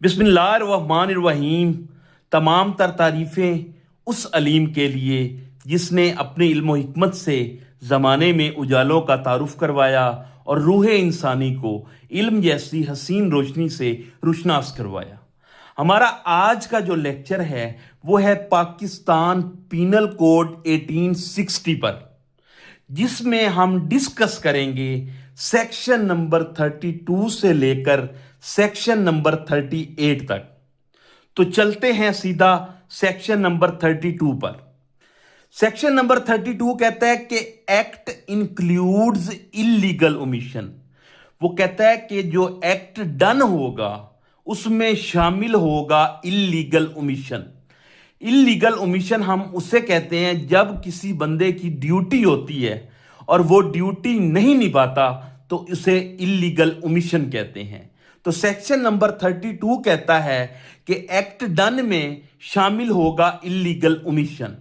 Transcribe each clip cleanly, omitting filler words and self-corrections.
बिस्मिल्लाहिर्रहमानिर्रहीम। तमाम तर तारीफ़ें उस अलीम के लिए जिसने अपने इल्म व हिकमत से ज़माने में उजालों का तारुफ करवाया और रूह इंसानी को इल्म जैसी हसीन रोशनी से रुशनास करवाया। हमारा आज का जो लेक्चर है वो है पाकिस्तान पीनल कोड 1860 पर, जिसमें हम डिस्कस करेंगे सेक्शन नंबर 32 से लेकर सेक्शन नंबर 38 तक। तो चलते हैं सीधा सेक्शन नंबर 32 पर। सेक्शन नंबर 32 कहता है कि एक्ट इंक्लूड्स इलीगल ओमिशन। वो कहता है कि जो एक्ट डन होगा उसमें शामिल होगा इलीगल ओमिशन। इलीगल ओमिशन हम उसे कहते हैं जब किसी बंदे की ड्यूटी होती है और वो ड्यूटी नहीं निभाता तो उसे इलीगल ओमिशन कहते हैं। तो सेक्शन नंबर 32 कहता है कि एक्ट डन में शामिल होगा इलीगल ओमिशन।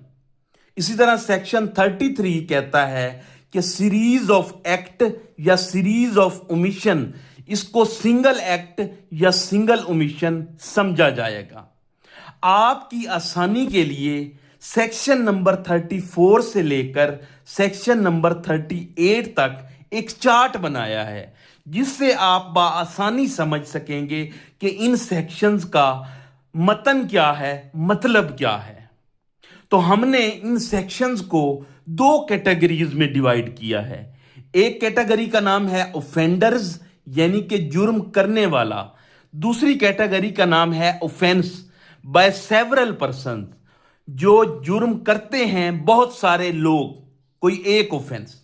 इसी तरह सेक्शन 33 कहता है कि सीरीज ऑफ एक्ट या सीरीज ऑफ ओमिशन, इसको सिंगल एक्ट या सिंगल ओमिशन समझा जाएगा। आपकी आसानी के लिए सेक्शन नंबर 34 से लेकर सेक्शन नंबर 38 तक एक चार्ट बनाया है, जिससे आप आसानी समझ सकेंगे कि इन सेक्शंस का मतन क्या है, मतलब क्या है। तो हमने इन सेक्शंस को दो कैटेगरीज में डिवाइड किया है। एक कैटेगरी का नाम है ऑफेंडर्स, यानी कि जुर्म करने वाला। दूसरी कैटेगरी का नाम है ऑफेंस बाय सेवरल पर्सन, जो जुर्म करते हैं बहुत सारे लोग, कोई एक ऑफेंस।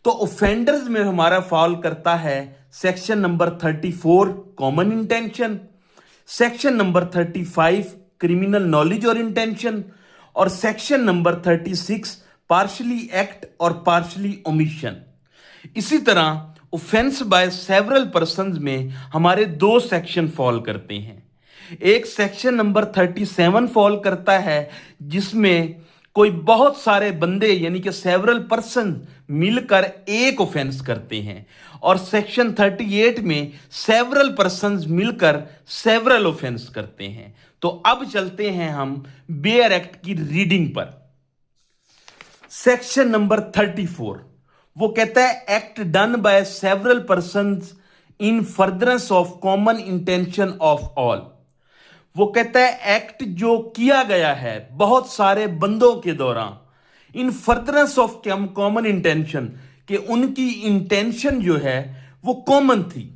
तो ऑफेंडर्स में हमारा फॉल करता है section number 34 common intention, section number 35 criminal knowledge or intention, और सेक्शन नंबर 36 पार्शली एक्ट और पार्शली ओमिशन। इसी तरह ऑफेंस बाय सेवरल पर्संस में हमारे दो सेक्शन फॉल करते हैं। एक सेक्शन नंबर 37 फॉल करता है जिसमें कोई बहुत सारे बंदे यानी कि सेवरल पर्सन मिलकर एक ऑफेंस करते हैं, और सेक्शन 38 में सेवरल पर्सन्स मिलकर सेवरल ऑफेंस करते हैं। तो अब चलते हैं हम बेयर एक्ट की रीडिंग पर। सेक्शन नंबर 34 वो कहता है act done by several persons in furtherance of common intention of all. वो कहता है एक्ट जो किया गया है बहुत सारे बंदों के दौरान इन फर्दरेंस ऑफ कॉमन इंटेंशन, कि उनकी इंटेंशन जो है वो कॉमन थी।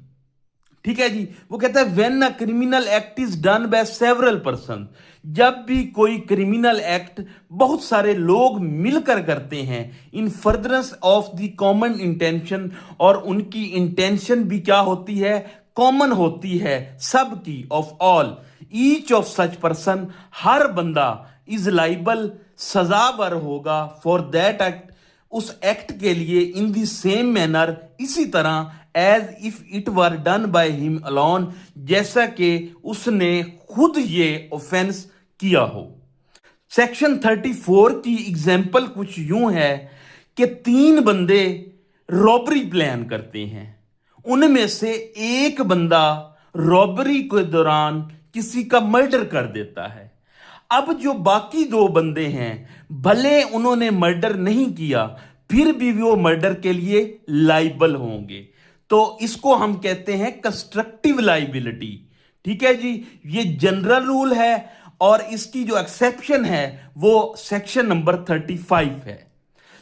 ठीक है जी। वो कहता है when a criminal act is done by several person, जब भी कोई क्रिमिनल एक्ट बहुत सारे लोग मिलकर करते हैं इन furtherance of the common intention, और उनकी इंटेंशन भी क्या होती है, कॉमन होती है, सबकी, of all, each of such person, हर बंदा इज लाइबल, सजावर होगा, फॉर दैट एक्ट, उस एक्ट के लिए, इन द सेम मैनर, इसी तरह, as if it were done by him alone, जैसा कि उसने खुद ये ऑफेंस किया हो। सेक्शन 34 की एग्जाम्पल कुछ यूं है कि तीन बंदे रॉबरी प्लान करते हैं, उनमें से एक बंदा रॉबरी के दौरान किसी का मर्डर कर देता है। अब जो बाकी दो बंदे हैं, भले उन्होंने मर्डर नहीं किया, फिर भी वो मर्डर के लिए लाइबल होंगे। तो इसको हम कहते हैं कंस्ट्रक्टिव लाइबिलिटी। ठीक है जी। ये जनरल रूल है, और इसकी जो एक्सेप्शन है वो सेक्शन नंबर 35 है।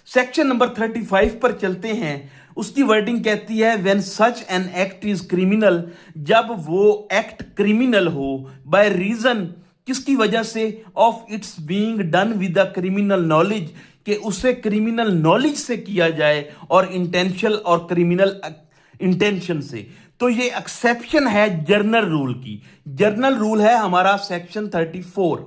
सेक्शन नंबर 35 पर चलते हैं। उसकी वर्डिंग कहती है when such an act is criminal, जब वो एक्ट क्रिमिनल हो, बाय रीजन, किसकी वजह से, of its being done with the criminal knowledge, कि उसे क्रिमिनल नॉलेज से किया जाए, और इंटेंशन और क्रिमिनल इंटेंशन से। तो ये एक्सेप्शन है जर्नल रूल की। जर्नल रूल है हमारा सेक्शन 34।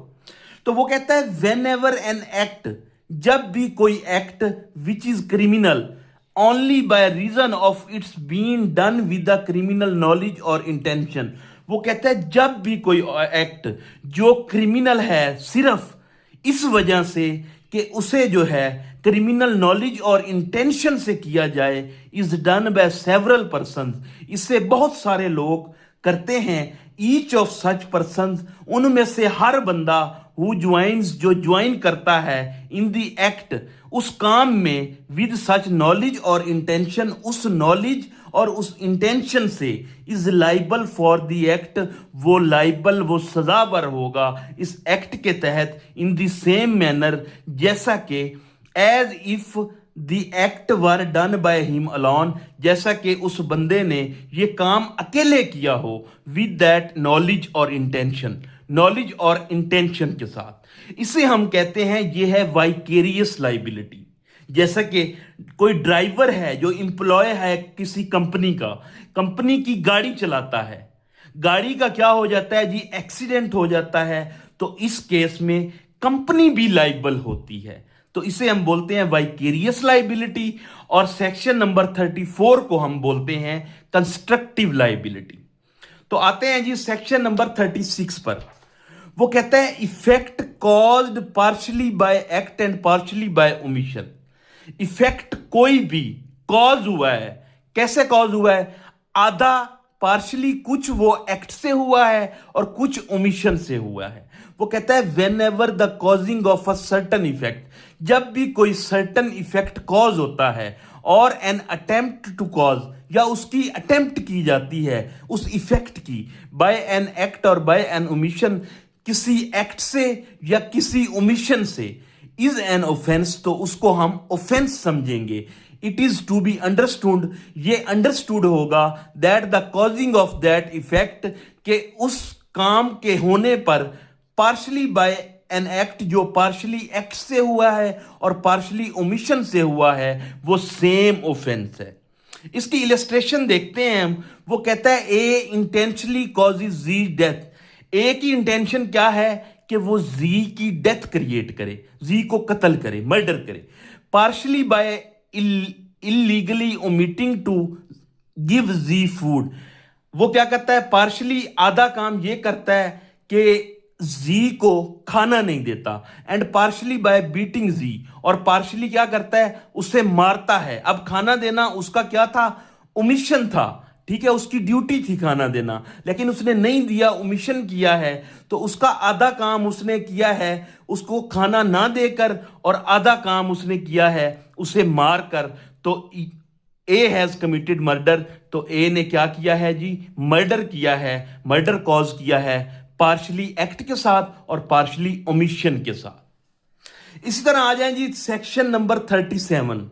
तो वो कहता है वेन एवर एन एक्ट, जब भी कोई act which is criminal only by reason of its being done with the criminal knowledge or intention. वो कहता है जब भी कोई एक्ट जो क्रिमिनल है सिर्फ इस वजह से कि उसे जो है क्रिमिनल नॉलेज और इंटेंशन से किया जाए, is done by several person, इससे बहुत सारे लोग करते हैं, ईच ऑफ सच पर्सन, उनमें से हर बंदा, हु ज्वाइंस, जो ज्वाइन करता है, इन द एक्ट, उस काम में, with such knowledge or intention, उस नॉलेज और उस इंटेंशन से, is liable for the act, वो लाइबल, वो सजावर होगा इस एक्ट के तहत, इन द सेम मैनर, जैसा कि, as if the act were done by him alone, जैसा कि उस बंदे ने ये काम अकेले किया हो, with that knowledge or intention, knowledge or intention के साथ। इसे हम कहते हैं, ये है वाइकेरियस लाइबिलिटी। जैसा कि कोई ड्राइवर है जो एम्प्लॉय है किसी कंपनी का, कंपनी की गाड़ी चलाता है, गाड़ी का क्या हो जाता है जी, एक्सीडेंट हो जाता है, तो इस केस में कंपनी भी लाइबल होती है, तो इसे हम बोलते हैं वाइकेरियस लाइबिलिटी। और सेक्शन नंबर 34 को हम बोलते हैं कंस्ट्रक्टिव लाइबिलिटी। तो आते हैं जी सेक्शन नंबर 36 पर। वो कहता है effect caused partly by act and partly by omission. Effect कोई भी कॉज हुआ है, कैसे कॉज हुआ है, आधा पार्शली, कुछ वो एक्ट से हुआ है और कुछ ओमिशन से हुआ है। वो कहता है when ever the causing of a certain effect, जब भी कोई सर्टन इफेक्ट कॉज होता है, और एन अटेम्प्ट टू कॉज, या उसकी अटेम्प्ट की जाती है उस इफेक्ट की, बाय एन एक्ट और बाय एन ओमिशन, किसी एक्ट से या किसी ओमिशन से, इज एन ऑफेंस, तो उसको हम ऑफेंस समझेंगे। It is to be understood, ये अंडरस्टूड होगा, that the causing of that effect, के उस काम के होने पर, पार्शली बाय एन एक्ट, जो पार्शली एक्ट से हुआ है और पार्शली ओमिशन से हुआ है, वो सेम ऑफेंस है। इसकी इलस्ट्रेशन देखते हैं हम। वो कहता है ए इंटेंशनली कॉजेज जी डेथ। ए की इंटेंशन क्या है कि वो जी की डेथ क्रिएट करे, जी को कत्ल करे, मर्डर करे। Partly by illegally omitting to give Z food, वो क्या करता है, पार्शली आधा काम ये करता है कि जी को खाना नहीं देता, एंड पार्शली बाय बीटिंग जी, और पार्शली क्या करता है, उसे मारता है। अब खाना देना उसका क्या था, ओमिशन था, ठीक है, उसकी ड्यूटी थी खाना देना, लेकिन उसने नहीं दिया, ओमिशन किया है, तो उसका आधा काम उसने किया है उसको खाना ना देकर, और आधा काम उसने किया है उसे मारकर। तो ए हैज कमिटेड मर्डर, तो ए ने क्या किया है जी, मर्डर किया है, मर्डर कॉज किया है, पार्शली एक्ट के साथ और पार्शली ओमिशन के साथ। इसी तरह आ जाए जी सेक्शन नंबर 37।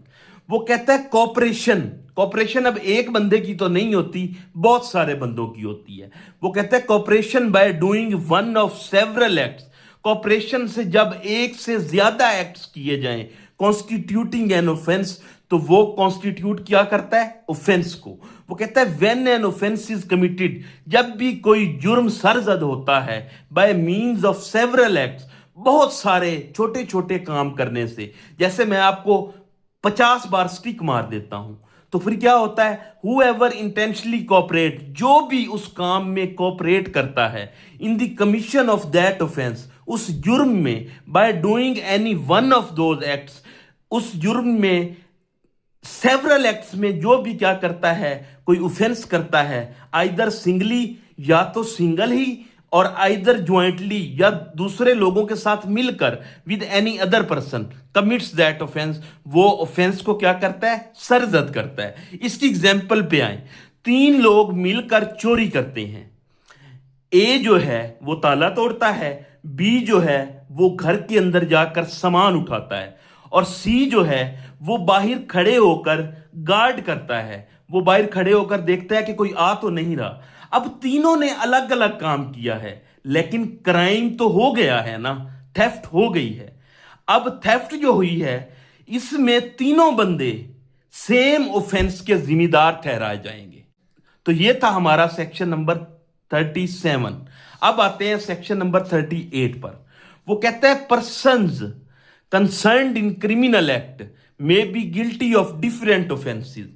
वो कहता है कॉपरेशन। कॉपरेशन अब एक बंदे की तो नहीं होती, बहुत सारे बंदों की होती है। वो कहता है cooperation by doing one of several acts. Cooperation से जब एक से ज्यादा एक्ट्स किए जाएं, कॉन्स्टिट्यूटिंग एन ऑफेंस, तो वो कॉन्स्टिट्यूट क्या करता है, ऑफेंस को। वो कहता है when an offence is committed, जब भी कोई जुर्म सरजद होता है, by means of several acts, बहुत सारे छोटे छोटे काम करने से। जैसे मैं आपको 50 बार स्टिक मार देता हूं, तो फिर क्या होता है, हुएवर इंटेंशनली कोऑपरेट, जो भी उस काम में कोऑपरेट करता है, in the commission of that offence, उस जुर्म में, by doing any one of those acts, उस जुर्म में, सेवरल एक्ट्स में जो भी क्या करता है, कोई ऑफेंस करता है, आइदर सिंगली, या तो सिंगल ही, और आइदर ज्वाइंटली, या दूसरे लोगों के साथ मिलकर, with any other person commits that offence, वो ऑफेंस को क्या करता है, सरजद करता है। इसकी एग्जांपल पे आए, 3 लोग मिलकर चोरी करते हैं। ए जो है वो ताला तोड़ता है, बी जो है वो घर के अंदर जाकर सामान उठाता है, और सी जो है वो बाहर खड़े होकर गार्ड करता है। वो बाहर खड़े होकर देखता है कि कोई आ तो नहीं रहा। अब तीनों ने अलग अलग काम किया है, लेकिन क्राइम तो हो गया है ना, थेफ्ट हो गई है। अब थेफ्ट जो हुई है, इसमें तीनों बंदे सेम ऑफेंस के जिम्मेदार ठहराए जाएंगे। तो ये था हमारा सेक्शन नंबर 37। अब आते हैं सेक्शन नंबर 38 पर। वो कहता है persons concerned in criminal act may be guilty of different offences.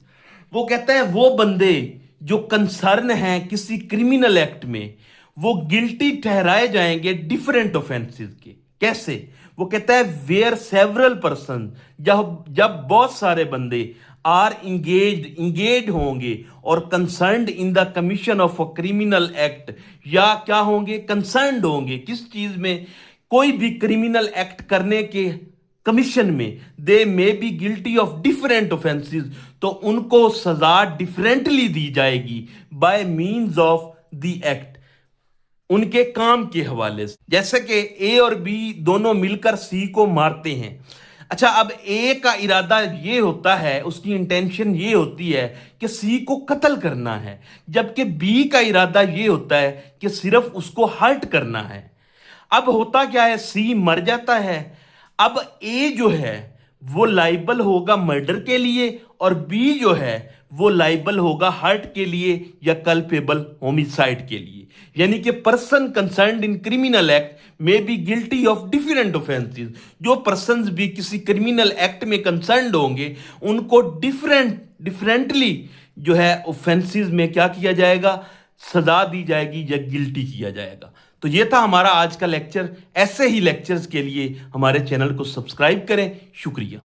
वो कहता है वो बंदे जो कंसर्न हैं किसी क्रिमिनल एक्ट में, वो गिल्टी ठहराए जाएंगे डिफरेंट ऑफेंसेस के। कैसे? वो कहता है वेयर सेवरल पर्सन, जब जब बहुत सारे बंदे आर इंगेज होंगे और concerned in the commission of a criminal act, या क्या होंगे, कंसर्न्ड होंगे किस चीज में, कोई भी क्रिमिनल एक्ट करने के कमीशन में, they may be guilty of different offences, तो उनको सजा डिफरेंटली दी जाएगी by means of the act, उनके काम के हवाले से। जैसे कि ए और बी दोनों मिलकर सी को मारते हैं। अच्छा, अब ए का इरादा ये होता है, उसकी इंटेंशन ये होती है कि सी को कत्ल करना है, जबकि बी का इरादा ये होता है कि सिर्फ उसको हर्ट करना है। अब होता क्या है, सी मर जाता है। अब ए जो है वो लाइबल होगा मर्डर के लिए और बी जो है वो लाइबल होगा हर्ट के लिए या कल्पेबल होमिसाइड के लिए। यानी कि person concerned in criminal act में be guilty of different offences. जो पर्सन भी किसी क्रिमिनल एक्ट में कंसर्न्ड होंगे उनको डिफरेंटली जो है ऑफेंसेस में क्या किया जाएगा, सजा दी जाएगी या गिल्टी किया जाएगा। तो ये था हमारा आज का लेक्चर। ऐसे ही लेक्चर्स के लिए हमारे चैनल को सब्सक्राइब करें। शुक्रिया।